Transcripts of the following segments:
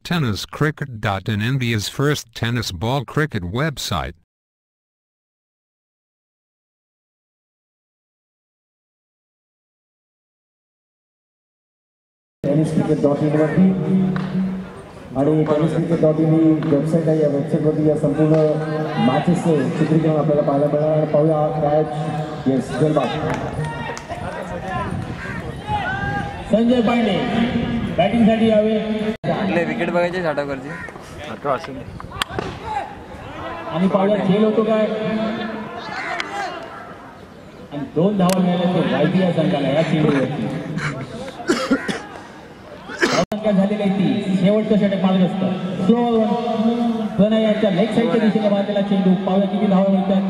TennisCricket.in, India's first tennis ball cricket website. TennisCricket.in वरती आणि TennisCricket.in ही website आहे। या वेबसाईटवरती या संपूर्ण मॅचेसचे चित्रीकरण आपल्याला पाहायला मिळणार। पाहूया मॅच। येस, जलबाग संजय पांडे बॅटिंगसाठी यावे। आपले विकेट बघायचे झाडावरची आता असेल आणि पावला खेळ होतो काय आणि 2 धावा मिळाल्या ते वायदिया संघाला या चेंडूवरती संख्या झालेली आहे ती शेवटचं षटक मारत असतं। स्लो प्रणय यांच्या लेग साईडच्या दिशेने मारलेला चेंडू पावला किती धावा मिळतात?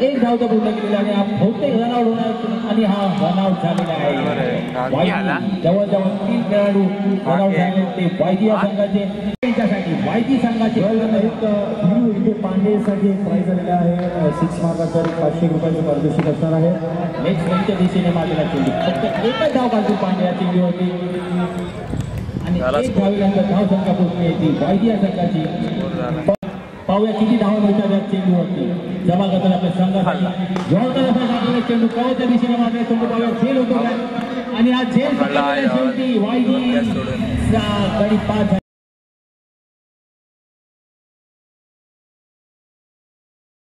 1 धाव तर पूर्ण केलेला आणि हा बहुतेक रनआउट होणार आणि हा रनआउट झालेला आहे। जवळजवळ 3 खेळाडू रनआउट झाले ते वायदिया संघाचे। त्यांच्यासाठी वायदी संघाचे इथे पांडेसाठी एक प्राइज आलेला आहे। 6 मार्काचं 500 रुपयाचं पारितोषिक असणार आहे। लेग साईडच्या दिशेने मारलेला चेंडू फक्त 1च धाव काढतो पांडे या चेंडूवरती आणि 1 धावीनंतर धाव संख्या पोहोचली ती वायदिया संघाची। पाहूया किती धावा मिळतात या चेंडूवरती जमा करतात आपल्या संघासाठी। जोरदार असा टाकलेला चेंडू कवच्या दिशेने मारला चेंडू पाहूया झेल होतो आणि हा झेल शेवटी वायदी गडी 5